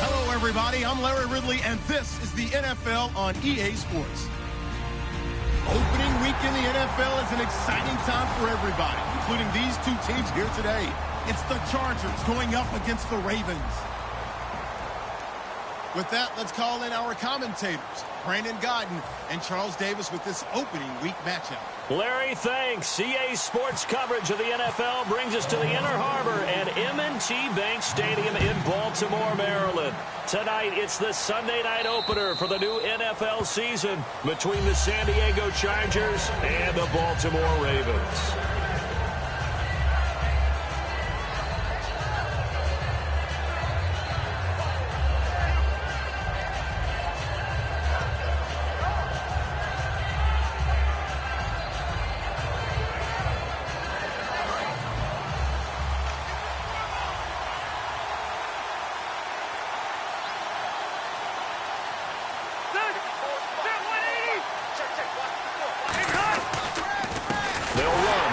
Hello, everybody. I'm Larry Ridley, and this is the NFL on EA Sports. Opening week in the NFL is an exciting time for everybody, including these two teams here today. It's the Chargers going up against the Ravens. With that, let's call in our commentators, Brandon Godden and Charles Davis, with this opening week matchup. Larry, thanks. EA Sports coverage of the NFL brings us to the Inner Harbor at M&T Bank Stadium in Baltimore, Maryland. Tonight, it's the Sunday night opener for the new NFL season between the San Diego Chargers and the Baltimore Ravens.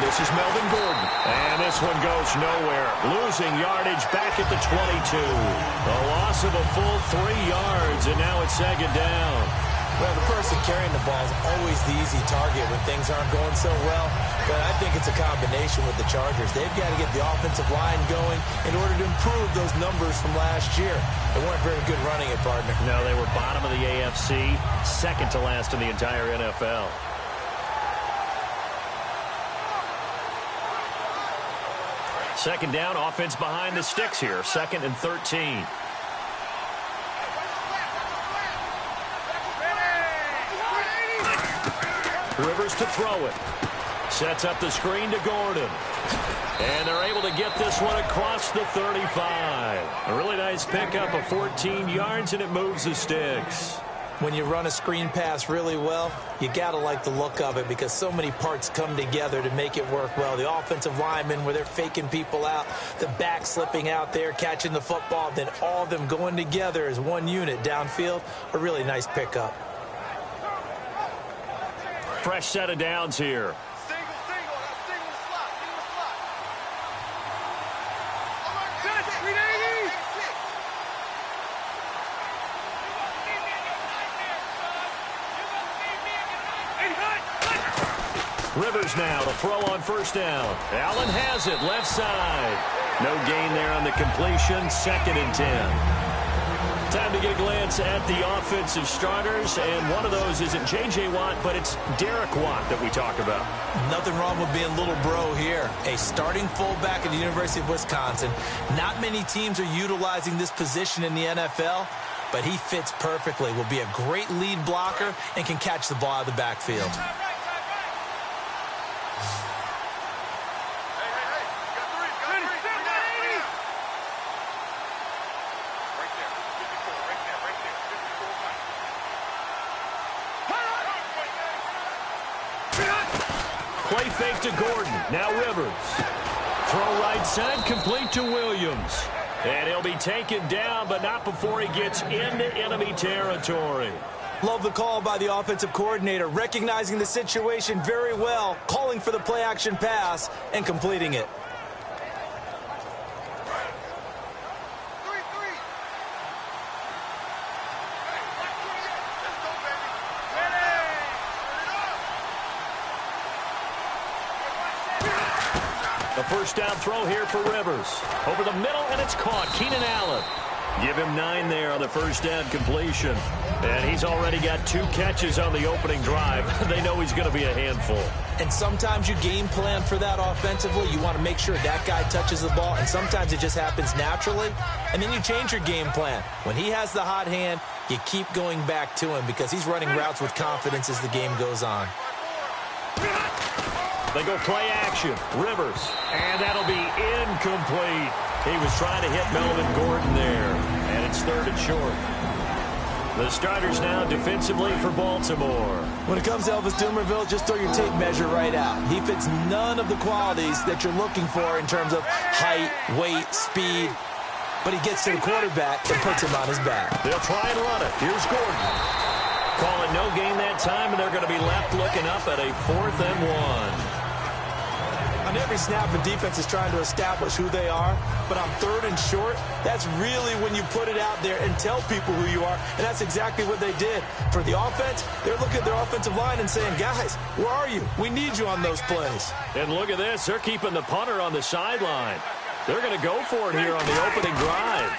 This is Melvin Gordon, and this one goes nowhere. Losing yardage back at the 22. A loss of a full 3 yards, and now it's second down. Well, the person carrying the ball is always the easy target when things aren't going so well. But I think it's a combination with the Chargers. They've got to get the offensive line going in order to improve those numbers from last year. They weren't very good running it, partner. No, they were bottom of the AFC, second to last in the entire NFL. Second down, offense behind the sticks here. 2nd and 13. Rivers to throw it. Sets up the screen to Gordon. And they're able to get this one across the 35. A really nice pickup of 14 yards, and it moves the sticks. When you run a screen pass really well, you got to like the look of it because so many parts come together to make it work well. The offensive linemen, where they're faking people out, the back slipping out there, catching the football, then all of them going together as one unit downfield. A really nice pickup. Fresh set of downs here. Rivers now to throw on first down. Allen has it, left side. No gain there on the completion, 2nd and 10. Time to get a glance at the offensive starters, and one of those isn't J.J. Watt, but it's Derek Watt that we talk about. Nothing wrong with being little bro here. A starting fullback at the University of Wisconsin. Not many teams are utilizing this position in the NFL, but he fits perfectly. Will be a great lead blocker and can catch the ball out of the backfield. Play fake to Gordon. Now Rivers. Throw right side, complete to Williams. And he'll be taken down, but not before he gets into enemy territory. Love the call by the offensive coordinator, recognizing the situation very well, calling for the play-action pass, and completing it. The first down throw here for Rivers. Over the middle, and it's caught. Keenan Allen. Give him 9 there on the first down completion. And he's already got 2 catches on the opening drive. They know he's going to be a handful. And sometimes you game plan for that offensively. You want to make sure that guy touches the ball, and sometimes it just happens naturally. And then you change your game plan. When he has the hot hand, you keep going back to him because he's running routes with confidence as the game goes on. They go play action. Rivers. And that'll be incomplete. He was trying to hit Melvin Gordon there. And it's 3rd and short. The starters now defensively for Baltimore. When it comes to Elvis Dumervil, just throw your tape measure right out. He fits none of the qualities that you're looking for in terms of height, weight, speed. But he gets to the quarterback and puts him on his back. They'll try and run it. Here's Gordon. Calling no gain that time, and they're going to be left looking up at a 4th and 1. On every snap, the defense is trying to establish who they are, but on 3rd and short, that's really when you put it out there and tell people who you are, and that's exactly what they did. For the offense, they're looking at their offensive line and saying, guys, where are you? We need you on those plays. And look at this. They're keeping the punter on the sideline. They're going to go for it here on the opening drive.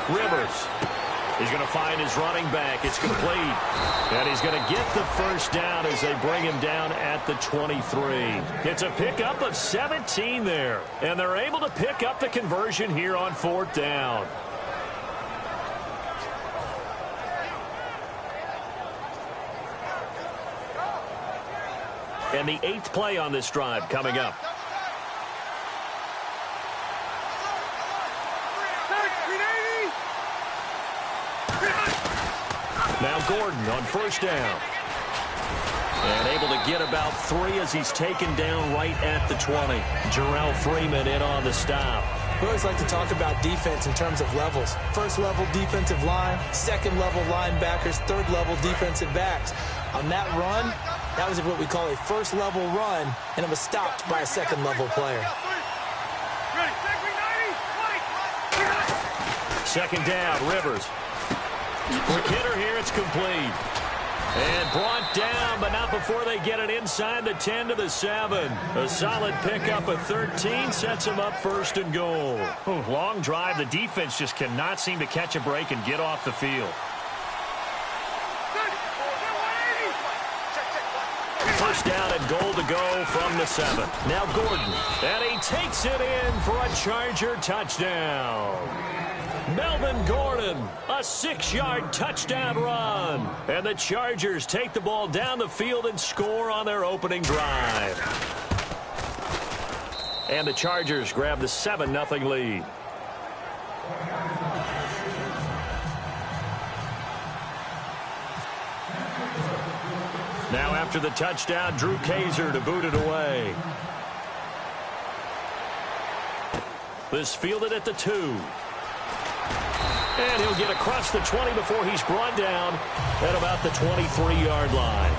Rivers. He's going to find his running back. It's complete. And he's going to get the first down as they bring him down at the 23. It's a pickup of 17 there. And they're able to pick up the conversion here on 4th down. And the 8th play on this drive coming up. Now Gordon on 1st down. And able to get about 3 as he's taken down right at the 20. Jarrell Freeman in on the stop. We always like to talk about defense in terms of levels. 1st level defensive line, 2nd level linebackers, 3rd level defensive backs. On that run, that was what we call a 1st level run, and it was stopped by a 2nd level player. 2nd down, Rivers. Quick hitter here, it's complete. And brought down, but not before they get it inside the 10 to the 7. A solid pickup of 13 sets them up 1st and goal. Long drive. The defense just cannot seem to catch a break and get off the field. 1st down and goal to go from the 7. Now Gordon. And he takes it in for a Charger touchdown. Melvin Gordon, a 6-yard touchdown run. And the Chargers take the ball down the field and score on their opening drive. And the Chargers grab the 7-0 lead. Now after the touchdown, Drew Kaiser to boot it away. This fielded at the 2. And he'll get across the 20 before he's brought down at about the 23-yard line.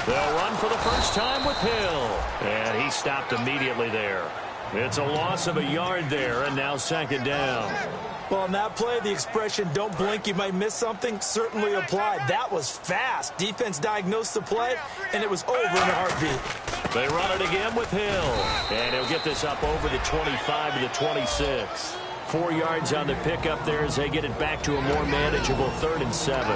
They'll run for the first time with Hill. And he stopped immediately there. It's a loss of a yard there, and now 2nd down. Well, on that play, the expression, don't blink, you might miss something, certainly applied. That was fast. Defense diagnosed the play, and it was over in a heartbeat. They run it again with Hill. And he'll get this up over the 25 to the 26. 4 yards on the pickup there as they get it back to a more manageable 3rd and 7.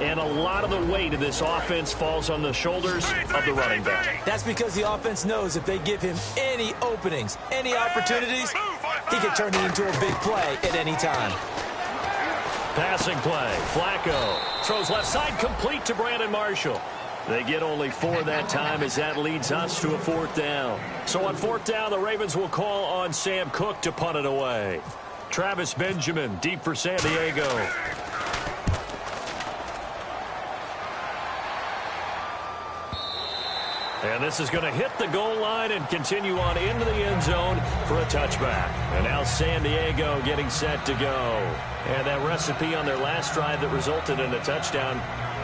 And a lot of the weight of this offense falls on the shoulders of the running back. That's because the offense knows if they give him any openings, any opportunities, he can turn it into a big play at any time. Passing play. Flacco throws left side, complete to Brandon Marshall. They get only 4 that time as that leads us to a 4th down. So on 4th down, the Ravens will call on Sam Cook to punt it away. Travis Benjamin deep for San Diego. And this is going to hit the goal line and continue on into the end zone for a touchback. And now San Diego getting set to go. And that recipe on their last drive that resulted in a touchdown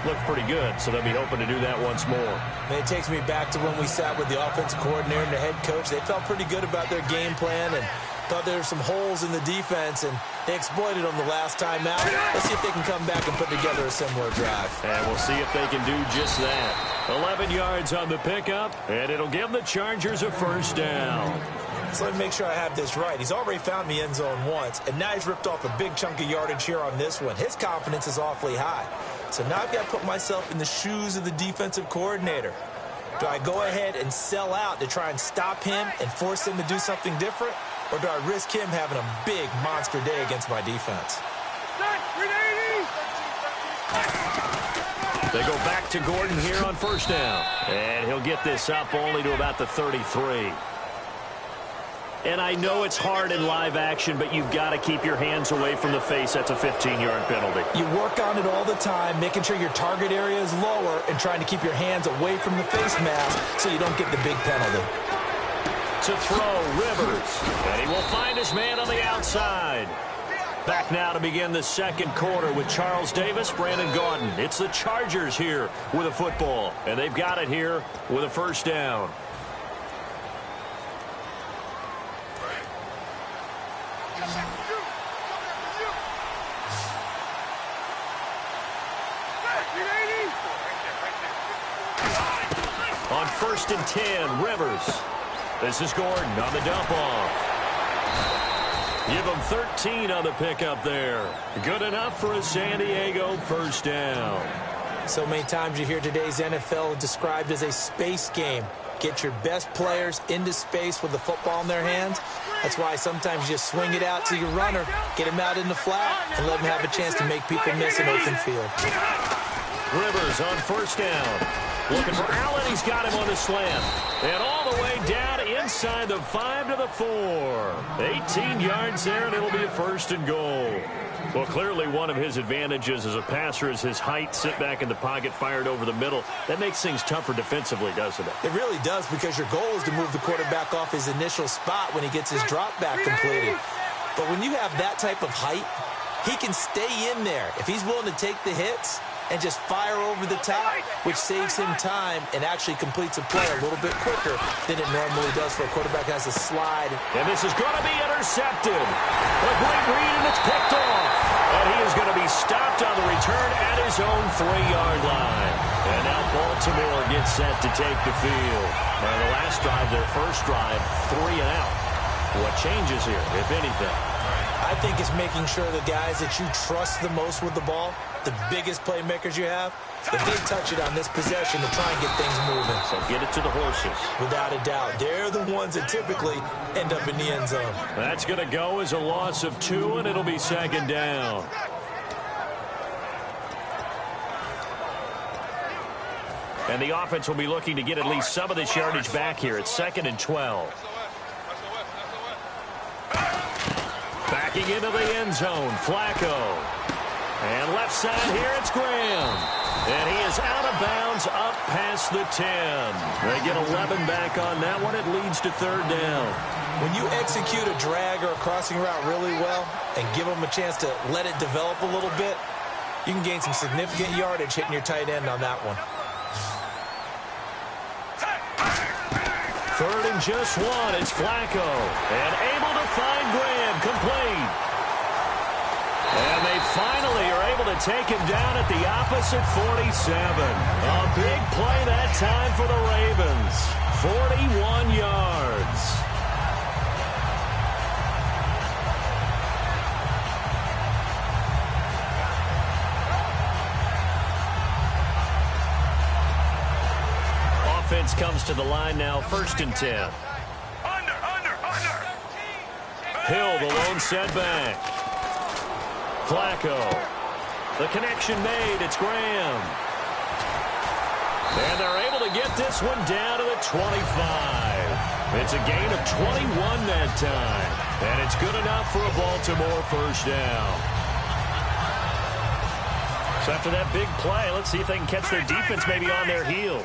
looked pretty good, so they'll be hoping to do that once more. And it takes me back to when we sat with the offensive coordinator and the head coach. They felt pretty good about their game plan and thought there were some holes in the defense, and they exploited them the last time out. Let's see if they can come back and put together a similar drive. And we'll see if they can do just that. 11 yards on the pickup, and it'll give the Chargers a 1st down. So let me make sure I have this right. He's already found the end zone once, and now he's ripped off a big chunk of yardage here on this one. His confidence is awfully high. So now I've got to put myself in the shoes of the defensive coordinator. Do I go ahead and sell out to try and stop him and force him to do something different? Or do I risk him having a big monster day against my defense? They go back to Gordon here on first down. And he'll get this up only to about the 33. And I know it's hard in live action, but you've got to keep your hands away from the face. That's a 15-yard penalty. You work on it all the time, making sure your target area is lower and trying to keep your hands away from the face mask so you don't get the big penalty. To throw, Rivers. And he will find his man on the outside. Back now to begin the second quarter with Charles Davis, Brandon Gaudin. It's the Chargers here with a football, and they've got it here with a first down. On first and 10, Rivers. This is Gordon on the dump off. Give him 13 on the pickup there. Good enough for a San Diego first down. So many times you hear today's NFL described as a space game. Get your best players into space with the football in their hands. That's why sometimes you just swing it out to your runner, get him out in the flat, and let him have a chance to make people miss an open field. Rivers on first down. Looking for Allen. He's got him on the slant. And all the way down inside the 5 to the 4. 18 yards there, and it'll be a first and goal. Well, clearly one of his advantages as a passer is his height. Sit back in the pocket, fired over the middle. That makes things tougher defensively, doesn't it? It really does, because your goal is to move the quarterback off his initial spot when he gets his drop back completed. But when you have that type of height, he can stay in there. If he's willing to take the hits and just fire over the top, which saves him time and actually completes a play a little bit quicker than it normally does for a quarterback that has to slide. And this is going to be intercepted. A great read, and it's picked off. And he is going to be stopped on the return at his own 3-yard line. And now Baltimore gets set to take the field. Now the last drive, their first drive, 3 and out. What changes here, if anything? I think it's making sure the guys that you trust the most with the ball, the biggest playmakers you have, if they touch it on this possession to try and get things moving. So get it to the horses. Without a doubt. They're the ones that typically end up in the end zone. That's going to go as a loss of 2, and it'll be second down. And the offense will be looking to get at least some of this yardage back here. It's 2nd and 12. Backing into the end zone, Flacco. And left side here, it's Graham. And he is out of bounds up past the 10. They get 11 back on that one. It leads to 3rd down. When you execute a drag or a crossing route really well and give them a chance to let it develop a little bit, you can gain some significant yardage hitting your tight end on that one. 3rd and just 1. It's Flacco. And able to find Graham. Complete. And they finally are able to take him down at the opposite 47. A big play that time for the Ravens. 41 yards. Offense comes to the line now, 1st and 10. Hill, the lone setback. Flacco. The connection made. It's Graham. And they're able to get this one down to the 25. It's a gain of 21 that time. And it's good enough for a Baltimore first down. So after that big play, let's see if they can catch their defense maybe on their heels.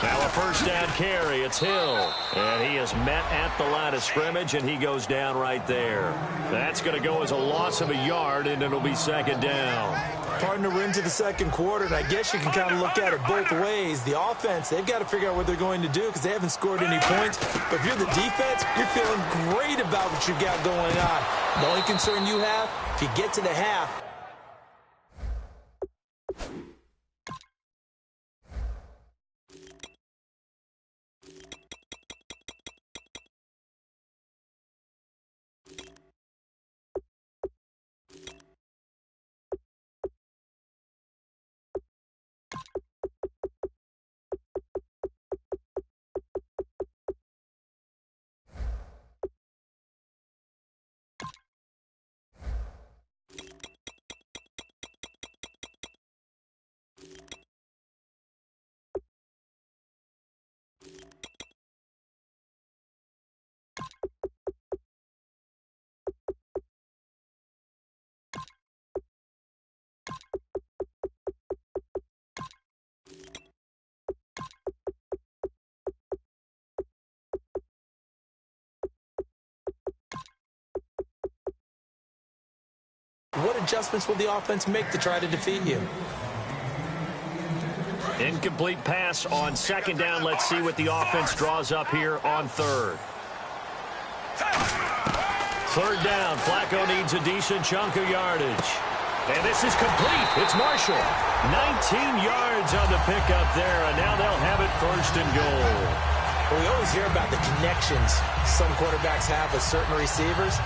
Now a first down carry. It's Hill. And he is met at the line of scrimmage, and he goes down right there. That's going to go as a loss of a yard, and it'll be 2nd down. Partner, we're into the second quarter, and I guess you can kind of look at it both ways. The offense, they've got to figure out what they're going to do because they haven't scored any points. But if you're the defense, you're feeling great about what you got going on. The only concern you have, if you get to the half, adjustments will the offense make to try to defeat you? Incomplete pass on second down. Let's see what the offense draws up here on third. Third down. Flacco needs a decent chunk of yardage. And this is complete. It's Marshall. 19 yards on the pickup there, and now they'll have it first and goal. Well, we always hear about the connections some quarterbacks have with certain receivers.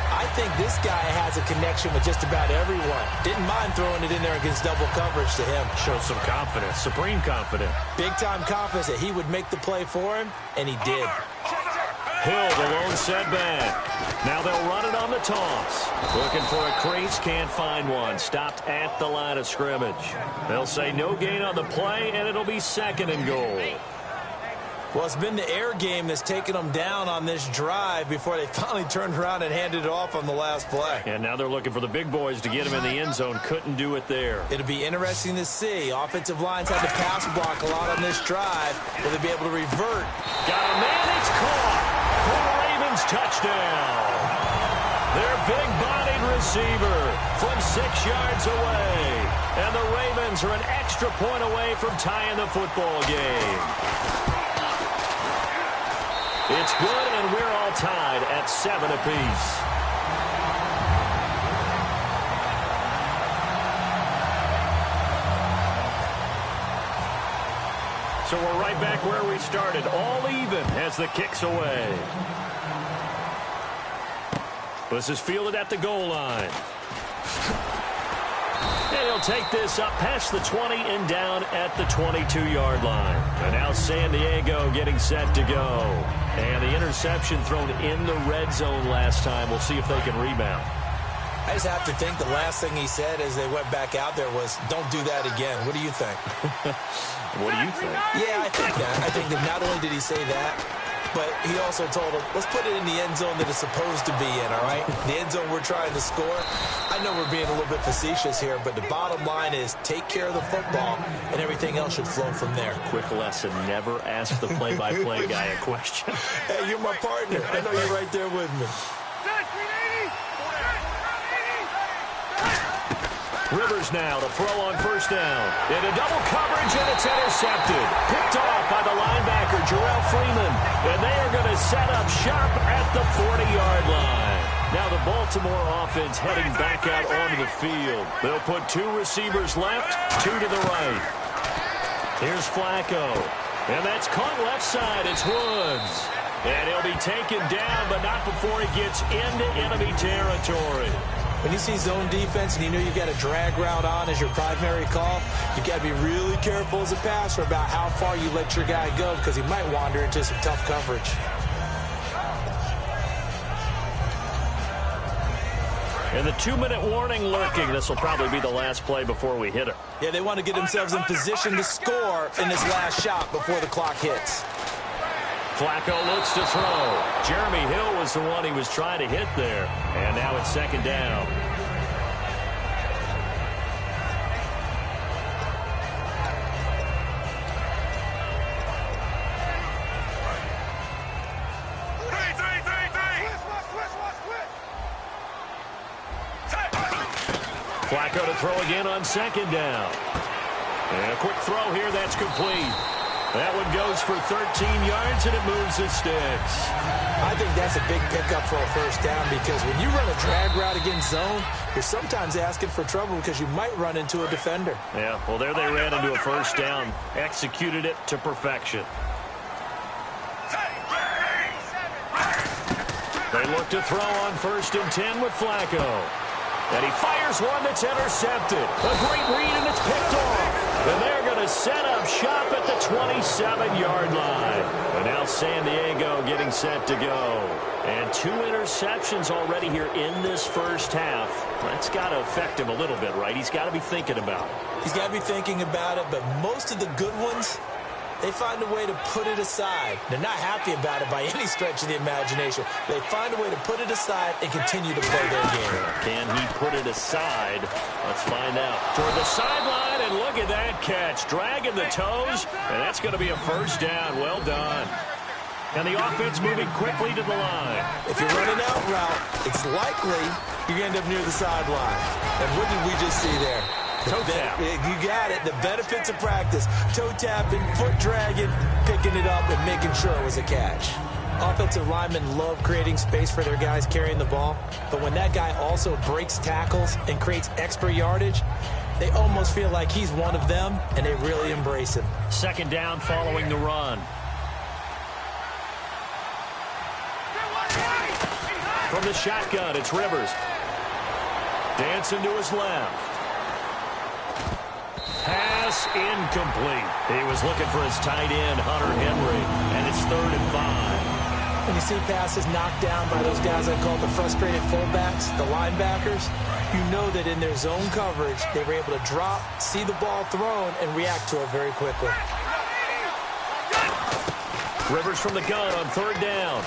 I think this guy has a connection with just about everyone. Didn't mind throwing it in there against double coverage to him. Shows some confidence, supreme confidence. Big-time confidence that he would make the play for him, and he did. Hill, the lone setback. Now they'll run it on the toss. Looking for a crease, can't find one. Stopped at the line of scrimmage. They'll say no gain on the play, and it'll be second and goal. Well, it's been the air game that's taken them down on this drive before they finally turned around and handed it off on the last play. And now they're looking for the big boys to get him in the end zone. Couldn't do it there. It'll be interesting to see. Offensive lines had to pass block a lot on this drive. Will they be able to revert? Got a man, it's caught for the Ravens touchdown. Their big-bodied receiver from 6 yards away. And the Ravens are an extra point away from tying the football game. It's good, and we're all tied at 7 apiece. So we're right back where we started, all even as the kick's away. This is fielded at the goal line. And he'll take this up past the 20 and down at the 22-yard line. And now San Diego getting set to go. And the interception thrown in the red zone last time. We'll see if they can rebound. I just have to think the last thing he said as they went back out there was, don't do that again. What do you think? What do you think? Yeah, I think that. I think that not only did he say that, but he also told him, let's put it in the end zone that it's supposed to be in, all right? The end zone we're trying to score. I know we're being a little bit facetious here, but the bottom line is take care of the football, and everything else should flow from there. Quick lesson, never ask the play-by-play guy a question. Hey, you're my partner. I know you're right there with me. Rivers now to throw on first down. Into double coverage, and it's intercepted. Picked off by the linebacker, Jarrell Freeman. And they are going to set up shop at the 40-yard line. Now the Baltimore offense heading back out onto the field. They'll put 2 receivers left, 2 to the right. Here's Flacco. And that's caught left side. It's Woods. And he'll be taken down, but not before he gets into enemy territory. When you see zone defense and you know you've got a drag route on as your primary call, you've got to be really careful as a passer about how far you let your guy go because he might wander into some tough coverage. And the 2-minute warning lurking. This will probably be the last play before we hit it. Yeah, they want to get themselves in position to score in this last shot before the clock hits. Flacco looks to throw. Jeremy Hill was the one he was trying to hit there. And now it's second down. Flacco to throw again on second down. And a quick throw here, that's complete. That one goes for 13 yards, and it moves the sticks. I think that's a big pickup for a first down because when you run a drag route against zone, you're sometimes asking for trouble because you might run into a defender. Yeah, well, there they ran into a first down. Executed it to perfection. They look to throw on 1st and 10 with Flacco. And he fires one that's intercepted. A great read, and it's picked off. And they're going to set up shop at the 27-yard line. And now San Diego getting set to go. And 2 interceptions already here in this first half. That's got to affect him a little bit, right? He's got to be thinking about it. He's got to be thinking about it, but most of the good ones, they find a way to put it aside. They're not happy about it by any stretch of the imagination. They find a way to put it aside and continue to play their game. Can he put it aside? Let's find out. Toward the sideline, and look at that catch. Dragging the toes, and that's going to be a first down. Well done. And the offense moving quickly to the line. If you're running out route, it's likely you're going to end up near the sideline. And what did we just see there? Toe tap. You got it. The benefits of practice. Toe tapping, foot dragging, picking it up, and making sure it was a catch. Offensive linemen love creating space for their guys carrying the ball. But when that guy also breaks tackles and creates extra yardage, they almost feel like he's one of them, and they really embrace him. Second down following the run. From the shotgun, it's Rivers. Dancing to his left. Pass incomplete. He was looking for his tight end, Hunter Henry, and it's 3rd and 5. When you see passes knocked down by those guys I call the frustrated fullbacks, the linebackers, you know that in their zone coverage, they were able to drop, see the ball thrown, and react to it very quickly. Rivers from the gun on 3rd down.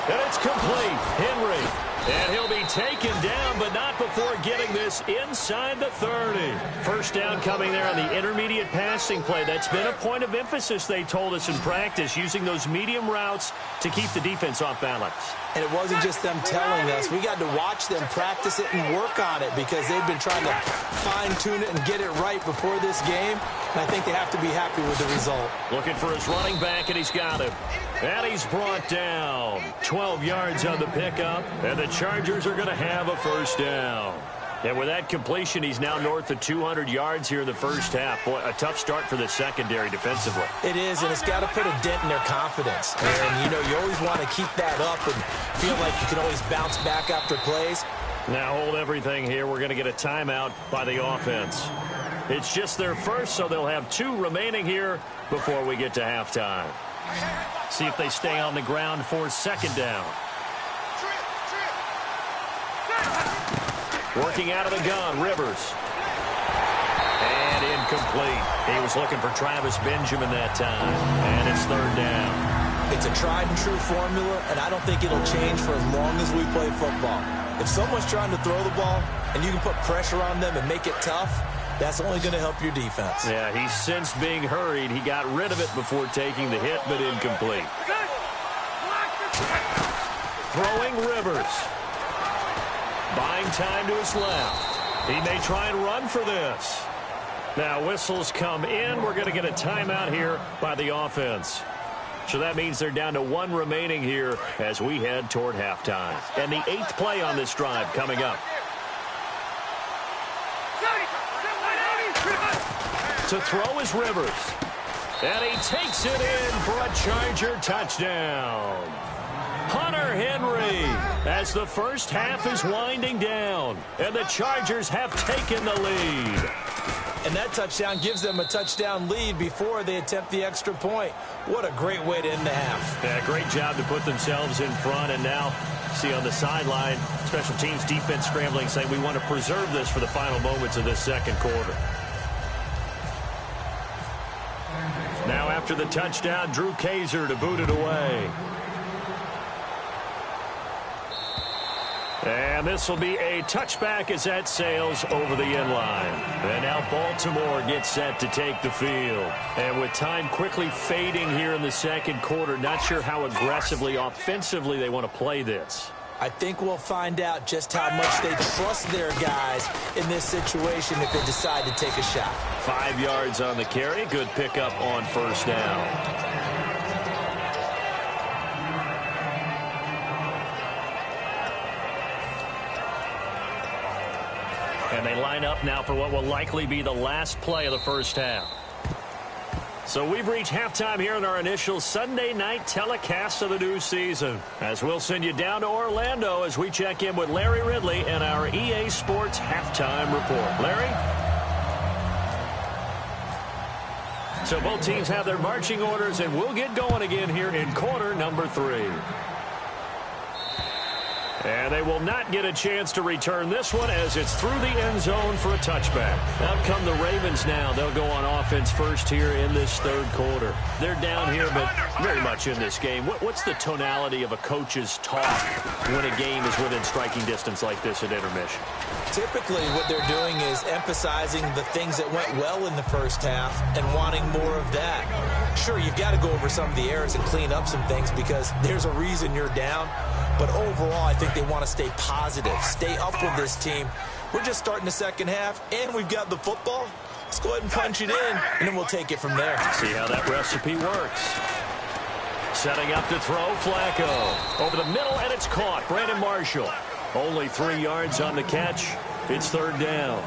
And it's complete. Henry. And he'll be taken down, but not before getting this inside the 30. First down coming there on the intermediate passing play. That's been a point of emphasis, they told us in practice, using those medium routes to keep the defense off balance. And it wasn't just them telling us. We got to watch them practice it and work on it because they've been trying to fine-tune it and get it right before this game. And I think they have to be happy with the result. Looking for his running back, and he's got him. And he's brought down. 12 yards on the pickup, and the Chargers are going to have a first down. And with that completion, he's now north of 200 yards here in the first half. Boy, a tough start for the secondary defensively. It is, and it's got to put a dent in their confidence. And, you know, you always want to keep that up and feel like you can always bounce back after plays. Now hold everything here. We're going to get a timeout by the offense. It's just their first, so they'll have 2 remaining here before we get to halftime. See if they stay on the ground for 2nd down. Working out of the gun, Rivers. And incomplete. He was looking for Travis Benjamin that time. And it's 3rd down. It's a tried and true formula, and I don't think it'll change for as long as we play football. If someone's trying to throw the ball and you can put pressure on them and make it tough, that's only going to help your defense. Yeah, he's since being hurried. He got rid of it before taking the hit, but incomplete. Throwing Rivers. Buying time to his left. He may try and run for this. Now whistles come in. We're going to get a timeout here by the offense. So that means they're down to 1 remaining here as we head toward halftime. And the 8th play on this drive coming up. To throw is Rivers. And he takes it in for a Charger touchdown. Hunter Henry as the first half is winding down. And the Chargers have taken the lead. And that touchdown gives them a touchdown lead before they attempt the extra point. What a great way to end the half. Yeah, great job to put themselves in front. And now, see on the sideline, special teams defense scrambling, saying we want to preserve this for the final moments of this 2nd quarter. Now after the touchdown, Drew Kaiser to boot it away. And this will be a touchback as that sails over the end line. And now Baltimore gets set to take the field. And with time quickly fading here in the 2nd quarter, not sure how aggressively, offensively they want to play this. I think we'll find out just how much they trust their guys in this situation if they decide to take a shot. 5 yards on the carry. Good pickup on 1st down. And they line up now for what will likely be the last play of the first half. So we've reached halftime here in our initial Sunday night telecast of the new season. As we'll send you down to Orlando as we check in with Larry Ridley and our EA Sports halftime report. Larry? So both teams have their marching orders, and we'll get going again here in quarter number 3. And they will not get a chance to return this one as it's through the end zone for a touchback. Out come the Ravens now. They'll go on offense first here in this 3rd quarter. They're down here, but very much in this game. What's the tonality of a coach's talk when a game is within striking distance like this at intermission? Typically what they're doing is emphasizing the things that went well in the first half and wanting more of that. Sure, you've got to go over some of the errors and clean up some things because there's a reason you're down. But overall, I think they want to stay positive, stay up with this team. We're just starting the second half, and we've got the football. Let's go ahead and punch it in, and then we'll take it from there. See how that recipe works. Setting up to throw, Flacco. Over the middle, and it's caught. Brandon Marshall. Only 3 yards on the catch. It's third down.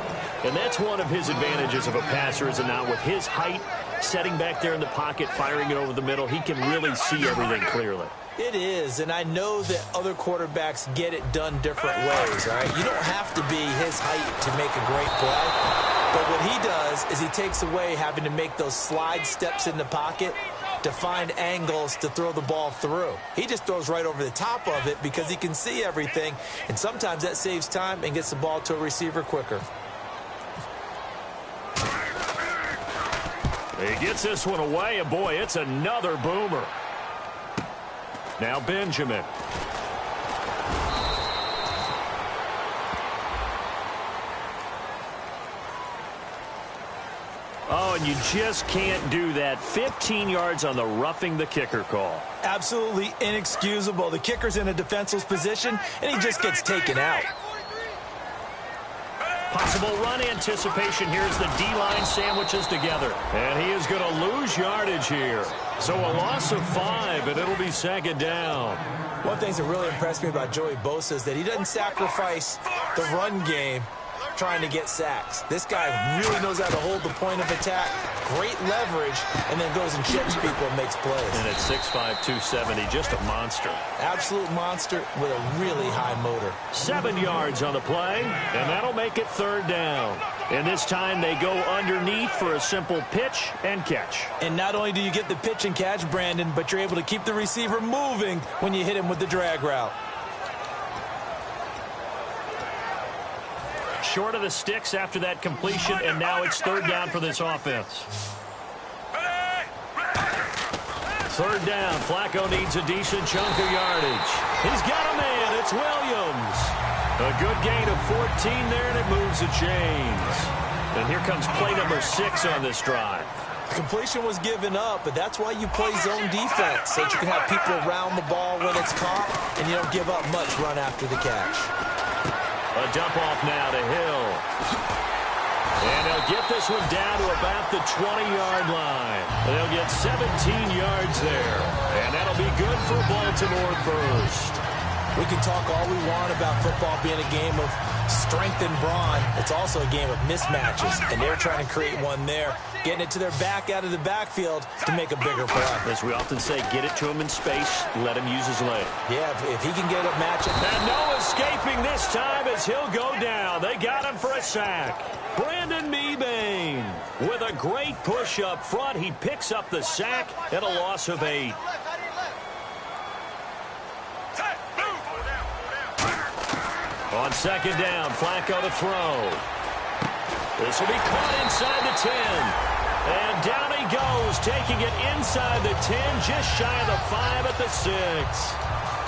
And that's one of his advantages of a passer, is now with his height, setting back there in the pocket, firing it over the middle, he can really see everything clearly. It is, and I know that other quarterbacks get it done different ways, all right? You don't have to be his height to make a great play. But what he does is he takes away having to make those slide steps in the pocket to find angles to throw the ball through. He just throws right over the top of it because he can see everything, and sometimes that saves time and gets the ball to a receiver quicker. He gets this one away, and boy, it's another boomer. Now Benjamin. Oh, and you just can't do that. 15 yards on the roughing the kicker call. Absolutely inexcusable. The kicker's in a defenseless position, and he just gets taken out. Possible run anticipation. Here's the D-line sandwiches together. And he is going to lose yardage here. So a loss of 5, and it'll be second down. One thing that really impressed me about Joey Bosa is that he doesn't sacrifice the run game trying to get sacks. This guy really knows how to hold the point of attack, great leverage, and then goes and chips people and makes plays. And at 6'5", 270, just a monster. Absolute monster with a really high motor. 7 yards on the play, and that'll make it third down. And this time they go underneath for a simple pitch and catch. And not only do you get the pitch and catch, Brandon, but you're able to keep the receiver moving when you hit him with the drag route. Short of the sticks after that completion, and now it's third down for this offense. Third down. Flacco needs a decent chunk of yardage. He's got a man. It's Williams. A good gain of 14 there, and it moves the chains. And here comes play number 6 on this drive. Completion was given up, but that's why you play zone defense, so that you can have people around the ball when it's caught, and you don't give up much run after the catch. A dump off now to Hill. And they'll get this one down to about the 20-yard line. They'll get 17 yards there. And that'll be good for Baltimore first. We can talk all we want about football being a game of strength and brawn. It's also a game of mismatches, and they're trying to create one there, getting it to their back out of the backfield to make a bigger play. As we often say, get it to him in space, let him use his leg. Yeah, if he can get a matchup. And no escaping this time as he'll go down. They got him for a sack. Brandon Mebane with a great push up front. He picks up the sack and a loss of 8. On second down, Flacco to throw. This will be caught inside the 10. And down he goes, taking it inside the 10, just shy of the 5 at the 6.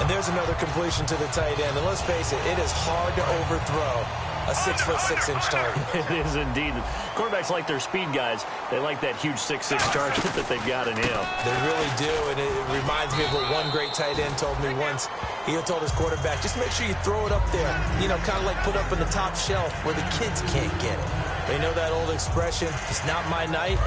And there's another completion to the tight end. And let's face it, it is hard to overthrow a 6'6" target. It is indeed. Quarterbacks like their speed guys. They like that huge 6'6" target that they've got in him. They really do, and it reminds me of what one great tight end told me once. He told his quarterback, just make sure you throw it up there, you know, kind of like put up in the top shelf where the kids can't get it. They know that old expression, it's not my night.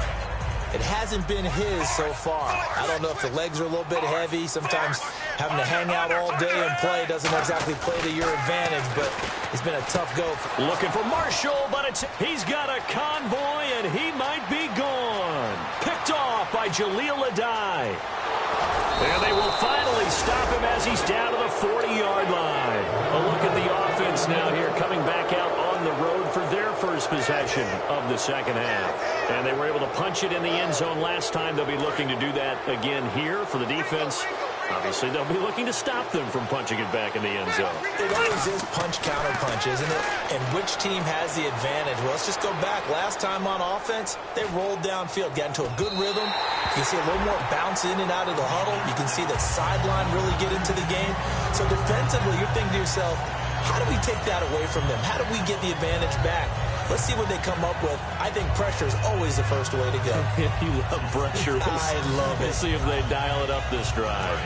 It hasn't been his so far. I don't know if the legs are a little bit heavy. Sometimes having to hang out all day and play doesn't exactly play to your advantage, but it's been a tough go. Looking for Marshall, but he's got a convoy, and he might be gone. Picked off by Jaleel Adai. And they will finally stop him as he's down to the 40-yard line. A look at the offense now here, coming back out on the road for their first possession of the second half. And they were able to punch it in the end zone last time. They'll be looking to do that again here for the defense. Obviously, they'll be looking to stop them from punching it back in the end zone. It always is punch-counter-punch, isn't it? And which team has the advantage? Well, let's just go back. Last time on offense, they rolled downfield, got into a good rhythm. You can see a little more bounce in and out of the huddle. You can see the sideline really get into the game. So defensively, you're thinking to yourself, how do we take that away from them? How do we get the advantage back? Let's see what they come up with. I think pressure is always the first way to go. You love pressure. I love it. Let's see if they dial it up this drive.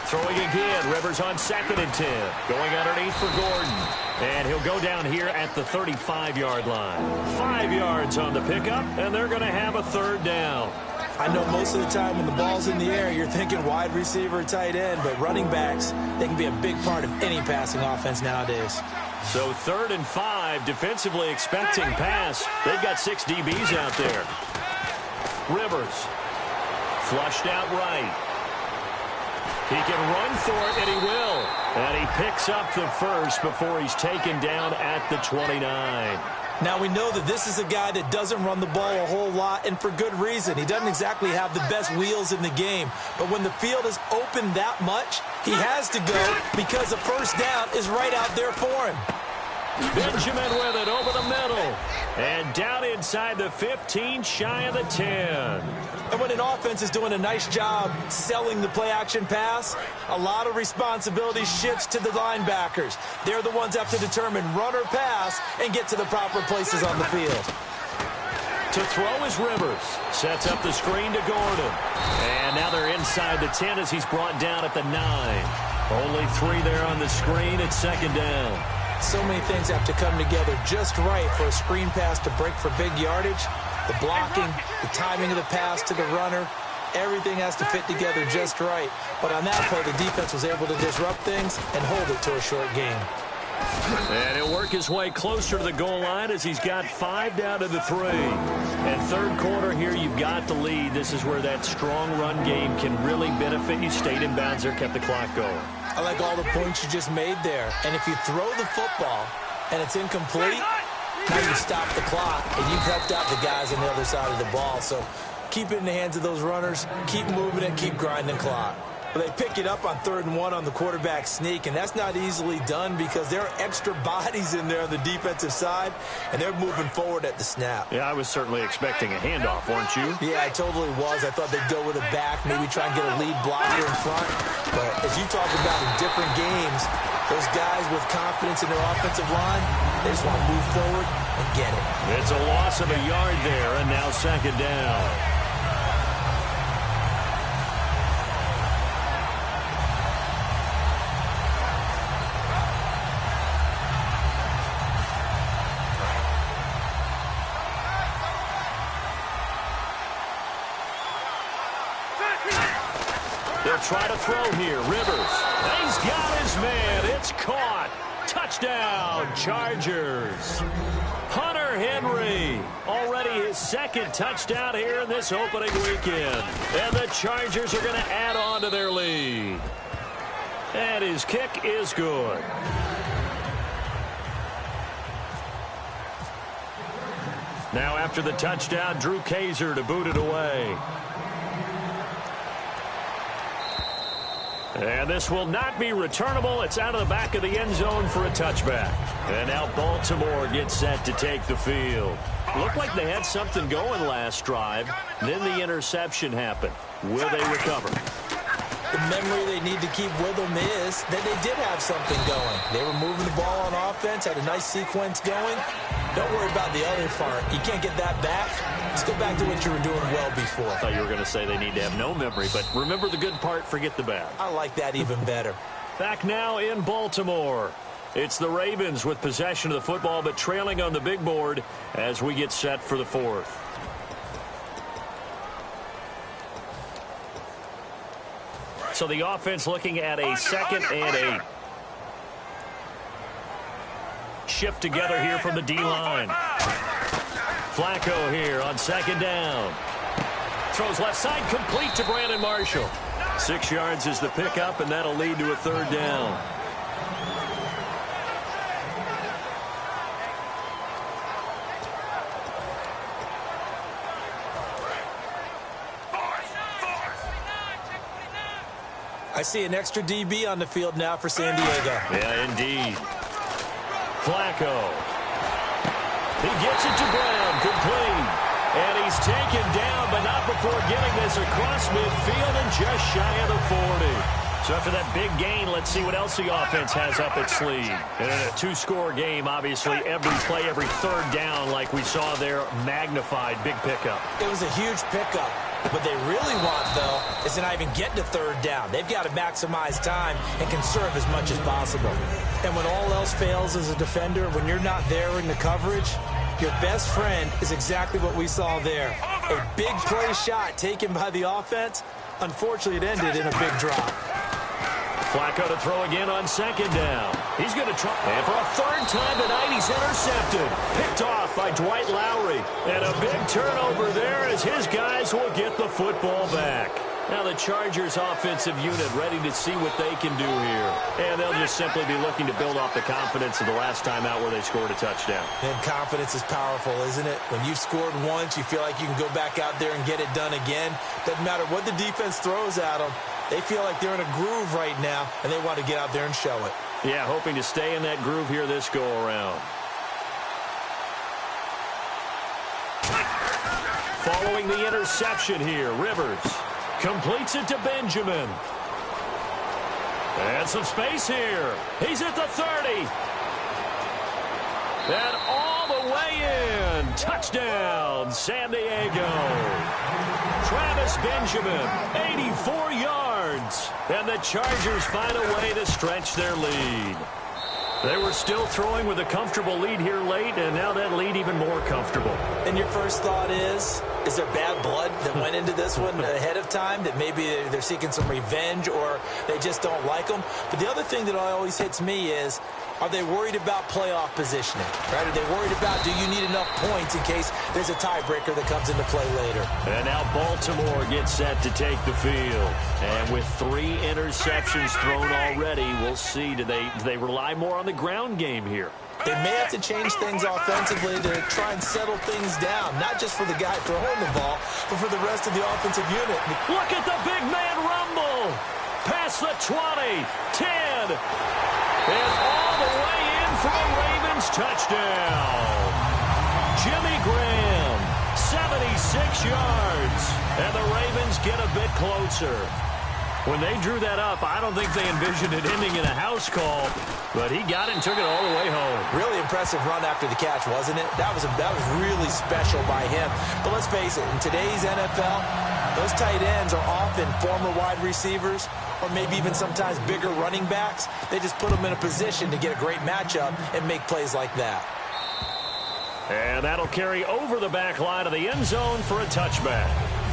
Throwing again. Rivers on 2nd and 10. Going underneath for Gordon. And he'll go down here at the 35-yard line. 5 yards on the pickup, and they're going to have a 3rd down. I know most of the time when the ball's in the air, you're thinking wide receiver, tight end, but running backs, they can be a big part of any passing offense nowadays. So 3rd and 5, defensively expecting pass. They've got 6 DBs out there. Rivers, flushed out right. He can run for it, and he will. And he picks up the first before he's taken down at the 29. Now, we know that this is a guy that doesn't run the ball a whole lot, and for good reason. He doesn't exactly have the best wheels in the game. But when the field is open that much, he has to go because the first down is right out there for him. Benjamin with it over the middle. And down inside the 15, shy of the 10. And when an offense is doing a nice job selling the play-action pass, a lot of responsibility shifts to the linebackers. They're the ones that have to determine run or pass and get to the proper places on the field. To throw is Rivers. Sets up the screen to Gordon. And now they're inside the 10 as he's brought down at the 9. Only 3 there on the screen. It's 2nd down. So many things have to come together just right for a screen pass to break for big yardage. The blocking, the timing of the pass to the runner, everything has to fit together just right. But on that play, the defense was able to disrupt things and hold it to a short game. And he'll work his way closer to the goal line as he's got 5 down to the 3. And 3rd quarter here, you've got the lead. This is where that strong run game can really benefit you. Stayed in bounds there, kept the clock going. I like all the points you just made there. And if you throw the football and it's incomplete, now you stop the clock and you've helped out the guys on the other side of the ball. So keep it in the hands of those runners, keep moving it, keep grinding clock. But they pick it up on 3rd and 1 on the quarterback sneak, and that's not easily done because there are extra bodies in there on the defensive side, and they're moving forward at the snap. Yeah, I was certainly expecting a handoff, weren't you? Yeah, I totally was. I thought they'd go with a back, maybe try and get a lead blocker in front. But as you talk about in different games, those guys with confidence in their offensive line, they just want to move forward and get it. It's a loss of a yard there, and now 2nd down. They'll try to throw here. Rivers. He's got his man. It's caught. Touchdown, Chargers. Hunter Henry. Already his 2nd touchdown here in this opening weekend. And the Chargers are going to add on to their lead. And his kick is good. Now after the touchdown, Drew Kaiser to boot it away. And this will not be returnable. It's out of the back of the end zone for a touchback. And now Baltimore gets set to take the field. Looked like they had something going last drive. Then the interception happened. Will they recover? The memory they need to keep with them is that they did have something going. They were moving the ball on offense, had a nice sequence going. Don't worry about the other part. You can't get that back. Let's go back to what you were doing well before. I thought you were going to say they need to have no memory, but remember the good part, forget the bad. I like that even better. Back now in Baltimore. It's the Ravens with possession of the football, but trailing on the big board as we get set for the 4th. So the offense looking at a 2nd and 8. Shift together here from the D-line. Flacco here on 2nd down. Throws left side, complete to Brandon Marshall. 6 yards is the pickup, and that'll lead to a 3rd down. I see an extra DB on the field now for San Diego. Yeah, indeed. Flacco. He gets it to Brown, complete. And he's taken down, but not before getting this across midfield and just shy of the 40. So after that big gain, let's see what else the offense has up its sleeve. And in a two-score game, obviously, every play, every third down, like we saw there, magnified, big pickup. It was a huge pickup. What they really want, though, is to not even get to third down. They've got to maximize time and conserve as much as possible. And when all else fails as a defender, when you're not there in the coverage, your best friend is exactly what we saw there. A big play shot taken by the offense. Unfortunately, it ended in a big drop. Flacco to throw again on second down. He's going to try. And for a third time tonight, he's intercepted. Picked off by Dwight Lowry. And a big turnover there as his guys will get the football back. Now the Chargers offensive unit ready to see what they can do here. And they'll just simply be looking to build off the confidence of the last time out where they scored a touchdown. And confidence is powerful, isn't it? When you've scored once, you feel like you can go back out there and get it done again. Doesn't matter what the defense throws at them. They feel like they're in a groove right now, and they want to get out there and show it. Yeah, hoping to stay in that groove here this go-around. Following the interception here, Rivers completes it to Benjamin. And some space here. He's at the 30. And all the way in. Touchdown, San Diego. Travis Benjamin, 84 yards. And the Chargers find a way to stretch their lead. They were still throwing with a comfortable lead here late, and now that lead even more comfortable. And your first thought is there bad blood that went into this one ahead of time, that maybe they're seeking some revenge or they just don't like them? But the other thing that always hits me is, are they worried about playoff positioning? Right? Are they worried about, do you need enough points in case there's a tiebreaker that comes into play later? And now Baltimore gets set to take the field. And with 3 interceptions thrown already, we'll see, do they rely more on the ground game here? They may have to change things offensively to try and settle things down, not just for the guy throwing the ball, but for the rest of the offensive unit. Look at the big man rumble. Past the 20, 10, and all the way in for a Ravens touchdown. Jimmy Graham, 76 yards, and the Ravens get a bit closer. When they drew that up, I don't think they envisioned it ending in a house call, but he got it and took it all the way home. Really impressive run after the catch, wasn't it? That was really special by him. But let's face it, in today's NFL, those tight ends are often former wide receivers or maybe even sometimes bigger running backs. They just put them in a position to get a great matchup and make plays like that. And that'll carry over the back line of the end zone for a touchback.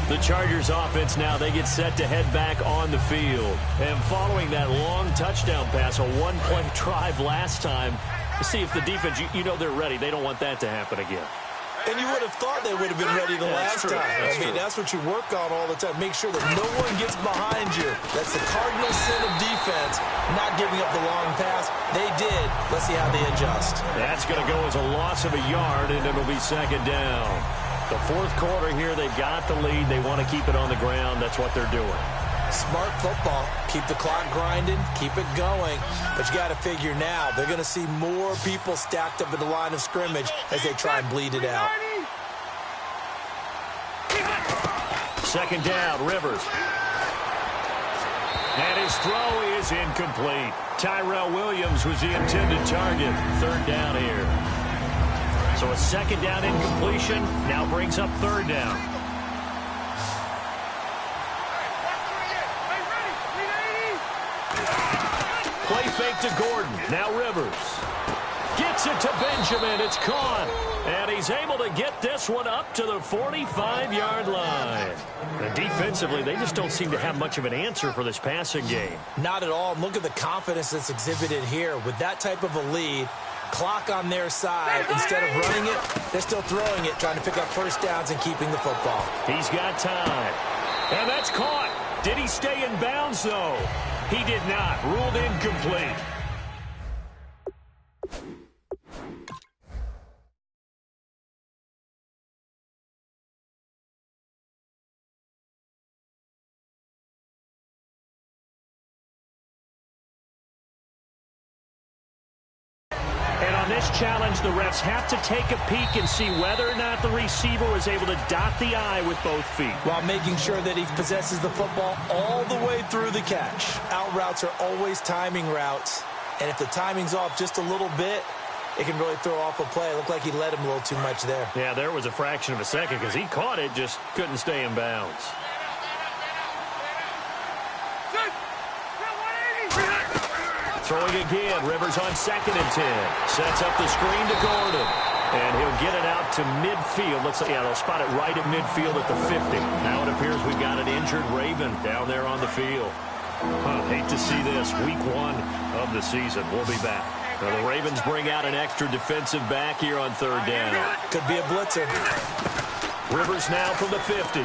The Chargers offense now, they get set to head back on the field. And following that long touchdown pass, a one-play drive last time, to see if the defense, you know they're ready. They don't want that to happen again. And you would have thought they would have been ready the last time. I mean, that's what you work on all the time. Make sure that no one gets behind you. That's the cardinal sin of defense, not giving up the long pass. They did. Let's see how they adjust. That's going to go as a loss of a yard, and it'll be second down. The fourth quarter here, they've got the lead. They want to keep it on the ground. That's what they're doing. Smart football. Keep the clock grinding. Keep it going. But you got to figure now, they're going to see more people stacked up at the line of scrimmage as they try and bleed it out. Second down, Rivers. And his throw is incomplete. Tyrell Williams was the intended target. Third down here. So a second down incompletion now brings up third down. Play fake to Gordon. Now Rivers. Gets it to Benjamin. It's caught. And he's able to get this one up to the 45-yard line. And defensively, they just don't seem to have much of an answer for this passing game. Not at all. Look at the confidence that's exhibited here. With that type of a lead, clock on their side, instead of running it, they're still throwing it, trying to pick up first downs and keeping the football. He's got time. And that's caught. Did he stay in bounds, though? He did not. Ruled incomplete. And on this challenge, the refs have to take a peek and see whether or not the receiver was able to dot the I with both feet. While making sure that he possesses the football all the way through the catch. Out routes are always timing routes. And if the timing's off just a little bit, it can really throw off a play. It looked like he let him a little too much there. Yeah, there was a fraction of a second because he caught it, just couldn't stay in bounds. Throwing again. Rivers on 2nd and 10. Sets up the screen to Gordon. And he'll get it out to midfield. Looks like, yeah, they'll spot it right at midfield at the 50. Now it appears we've got an injured Raven down there on the field. Hate to see this. Week 1 of the season. We'll be back. Now the Ravens bring out an extra defensive back here on 3rd down. Could be a blitzer. Rivers now from the 50.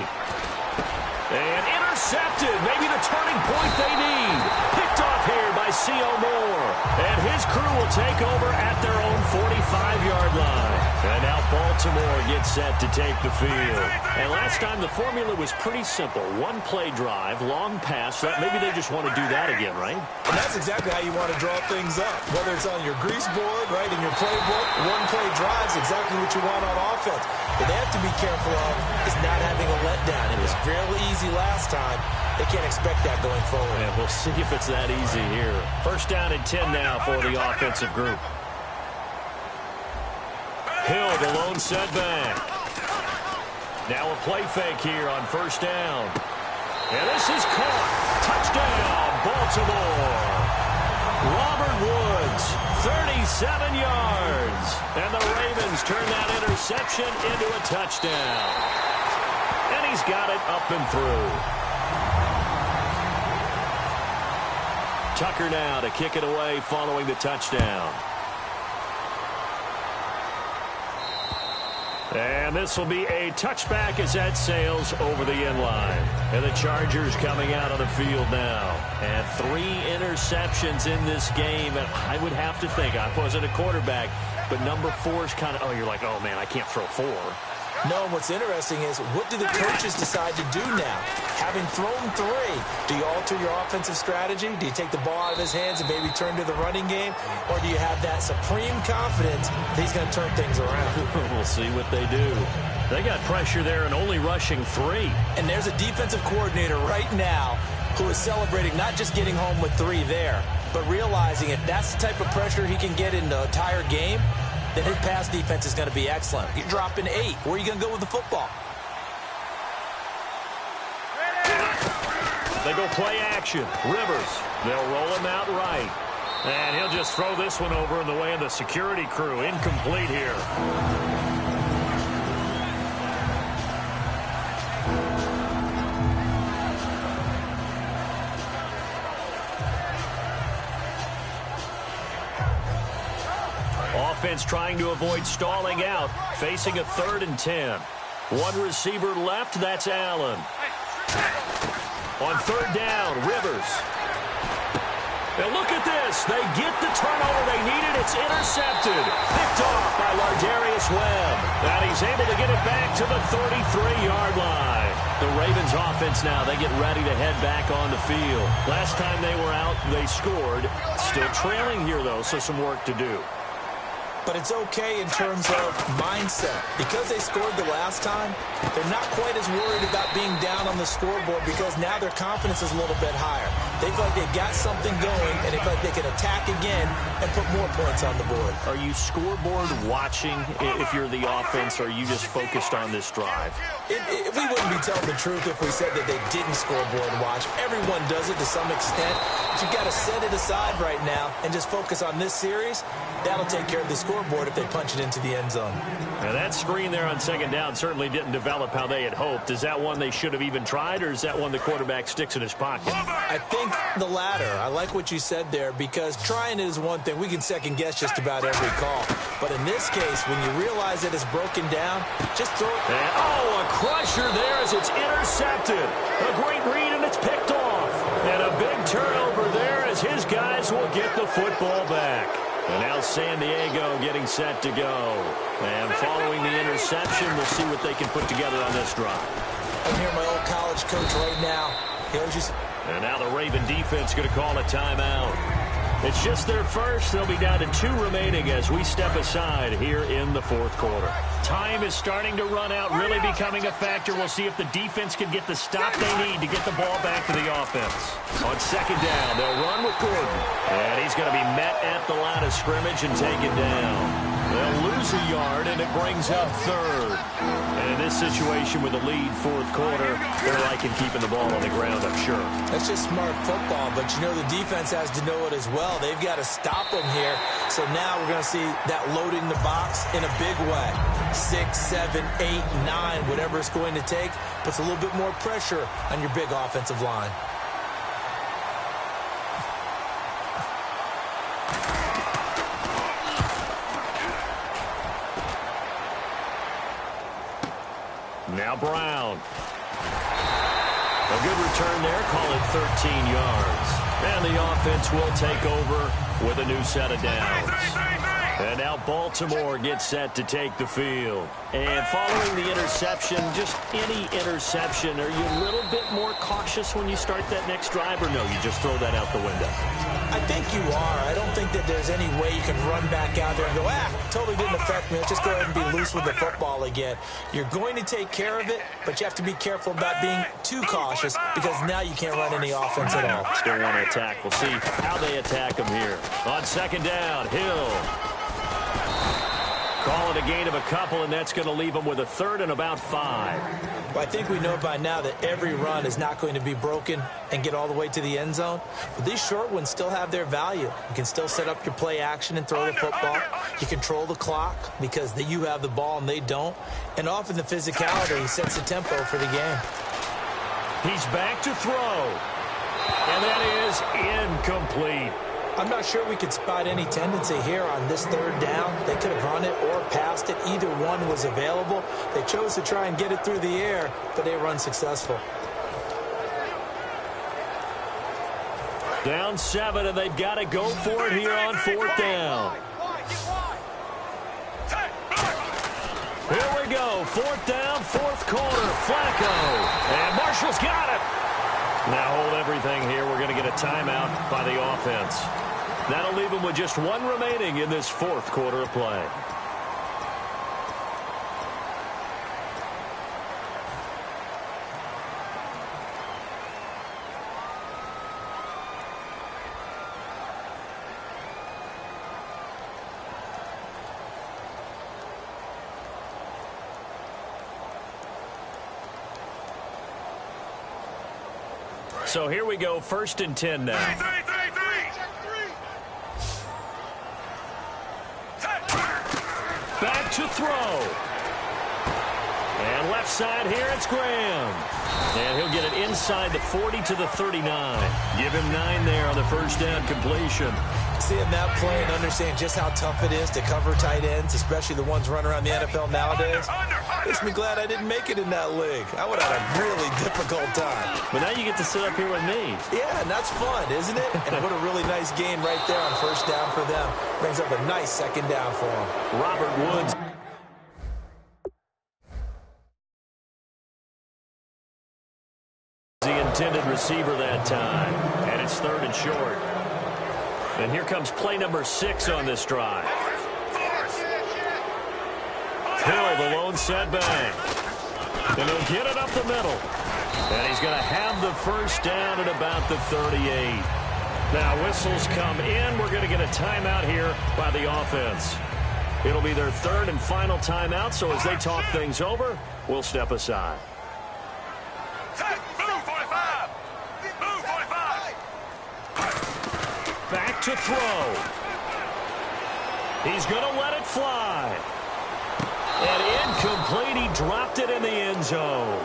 And intercepted. Maybe the turning point they need. Picked off here by C.O. Moore. And his crew will take over at their own 45-yard line. And now Baltimore gets set to take the field. And last time the formula was pretty simple. 1-play drive, long pass. Maybe they just want to do that again, right? And that's exactly how you want to draw things up. Whether it's on your grease board, right, in your playbook, 1-play drive is exactly what you want on offense. What they have to be careful of is not having a letdown. It was real easy last time. They can't expect that going forward. Yeah, we'll see if it's that easy here. 1st down and 10 now for the offensive group. Hill, the lone setback. Now a play fake here on 1st down. And this is caught. Touchdown, Baltimore. Robert Woods, 37 yards. And the Ravens turn that interception into a touchdown. And he's got it up and through. Tucker now to kick it away following the touchdown. And this will be a touchback as that sails over the end line. And the Chargers coming out on the field now. And 3 interceptions in this game. And I would have to think, I wasn't a quarterback, but number 4 is kind of, oh, you're like, oh, man, I can't throw 4. No, and what's interesting is, what do the coaches decide to do now? Having thrown 3, do you alter your offensive strategy? Do you take the ball out of his hands and maybe turn to the running game? Or do you have that supreme confidence that he's going to turn things around? We'll see what they do. They got pressure there and only rushing 3. And there's a defensive coordinator right now who is celebrating not just getting home with 3 there, but realizing if that's the type of pressure he can get in the entire game, then his pass defense is going to be excellent. You're dropping 8. Where are you going to go with the football? They go play action. Rivers. They'll roll him out right. And he'll just throw this one over in the way of the security crew. Incomplete here. Offense trying to avoid stalling out, facing a 3rd and 10. 1 receiver left, that's Allen. On 3rd down, Rivers. Now look at this. They get the turnover they needed. It's intercepted. Picked off by Lardarius Webb. And he's able to get it back to the 33-yard line. The Ravens offense now, they get ready to head back on the field. Last time they were out, they scored. Still trailing here, though, so some work to do. But it's okay in terms of mindset. Because they scored the last time, they're not quite as worried about being down on the scoreboard because now their confidence is a little bit higher. They feel like they've got something going, and they feel like they can attack again and put more points on the board. Are you scoreboard watching if you're the offense, or are you just focused on this drive? We wouldn't be telling the truth if we said that they didn't scoreboard watch. Everyone does it to some extent. But you've got to set it aside right now and just focus on this series. That'll take care of the scoreboard if they punch it into the end zone. Now that screen there on 2nd down certainly didn't develop how they had hoped. Is that one they should have even tried, or is that one the quarterback sticks in his pocket? I think the latter. I like what you said there, because trying it is one thing. We can second guess just about every call. But in this case, when you realize that it's broken down, just throw it. And, oh, a crusher there as it's intercepted. A great read, and it's picked off. And a big turnover there as his guys will get the football back. And now San Diego getting set to go. And following the interception, we'll see what they can put together on this drive. I'm here, my old college coach right now. He'll just... And now the Raven defense going to call a timeout. It's just their first. They'll be down to 2 remaining as we step aside here in the fourth quarter. Time is starting to run out, really becoming a factor. We'll see if the defense can get the stop they need to get the ball back to the offense. On second down, they'll run with Gordon. And he's going to be met at the line of scrimmage and taken down. They'll lose a yard, and it brings up third. And in this situation with the lead fourth quarter, they're liking keeping the ball on the ground, I'm sure. That's just smart football, but you know the defense has to know it as well. They've got to stop them here. So now we're going to see that loading the box in a big way. 6, 7, 8, 9, whatever it's going to take, puts a little bit more pressure on your big offensive line. Now Brown. A good return there, call it 13 yards. And the offense will take over with a new set of downs. And now Baltimore gets set to take the field. And following the interception, just any interception, are you a little bit more cautious when you start that next drive, or no, you just throw that out the window? I think you are. I don't think that there's any way you can run back out there and go, totally didn't affect me. Let's just go ahead and be loose with the football again. You're going to take care of it, but you have to be careful about being too cautious because now you can't run any offense at all. Still want to attack. We'll see how they attack them here. On second down, Hill. Call it a gain of a couple, and that's going to leave them with a 3rd and about 5. Well, I think we know by now that every run is not going to be broken and get all the way to the end zone. But these short ones still have their value. You can still set up your play action and throw the football. You control the clock because you have the ball and they don't. And often the physicality sets the tempo for the game. He's back to throw. And that is incomplete. I'm not sure we could spot any tendency here on this 3rd down. They could have run it or passed it. Either one was available. They chose to try and get it through the air, but they were unsuccessful. Down 7, and they've got to go for it here on 4th down. Here we go. 4th down, 4th quarter. Flacco. And Marshall's got it. Now hold everything here. We're going to get a timeout by the offense. That'll leave them with just 1 remaining in this 4th quarter of play. So here we go, 1st and 10 now. Back to throw. And left side here, it's Graham. And he'll get it inside the 40 to the 39. Give him 9 there on the 1st down completion. Seeing that play and understand just how tough it is to cover tight ends, especially the ones running around the NFL nowadays, makes me glad I didn't make it in that league. I would have had a really difficult time. But now you get to sit up here with me. Yeah, and that's fun, isn't it? And what a really nice game right there on 1st down for them. Brings up a nice 2nd down for them. Robert Woods. The intended receiver that time. And it's 3rd and short. And here comes play number 6 on this drive. Hill, the lone setback. And he'll get it up the middle. And he's going to have the 1st down at about the 38. Now whistles come in. We're going to get a timeout here by the offense. It'll be their 3rd and final timeout, so as they talk things over, we'll step aside. Back to throw. He's going to let it fly. And incomplete. He dropped it in the end zone.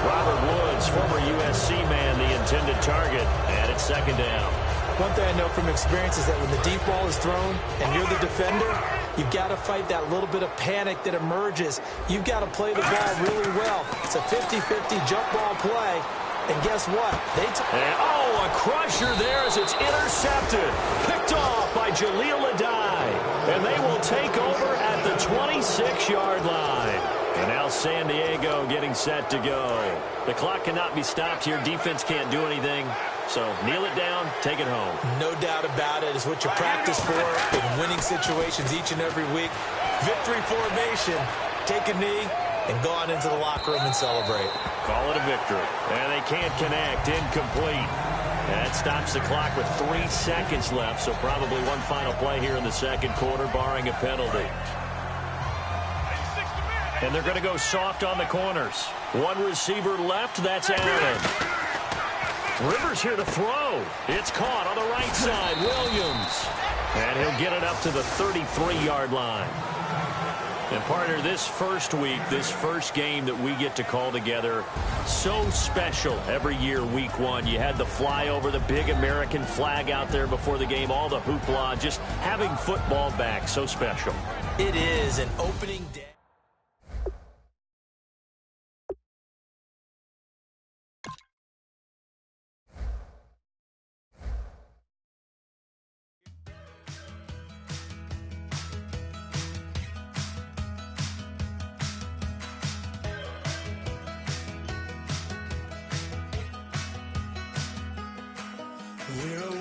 Robert Woods, former USC man, the intended target. And it's 2nd down. One thing I know from experience is that when the deep ball is thrown and you're the defender, you've got to fight that little bit of panic that emerges. You've got to play the ball really well. It's a 50-50 jump ball play. And guess what? A crusher there as it's intercepted. Picked off by Jaleel Adai. And they will take over at the 26-yard line. And now San Diego getting set to go. The clock cannot be stopped here. Defense can't do anything. So kneel it down, take it home. No doubt about it. It's what you practice for in winning situations each and every week. Victory formation. Take a knee and go on into the locker room and celebrate. Call it a victory. And they can't connect. Incomplete. That stops the clock with 3 seconds left, so probably one final play here in the second quarter, barring a penalty. And they're going to go soft on the corners. One receiver left, that's Allen. Rivers here to throw. It's caught on the right side, Williams. And he'll get it up to the 33-yard line. And, partner, this first week, this first game that we get to call together, so special every year, week one. You had the flyover, the big American flag out there before the game, all the hoopla, just having football back, so special. It is an opening day. We're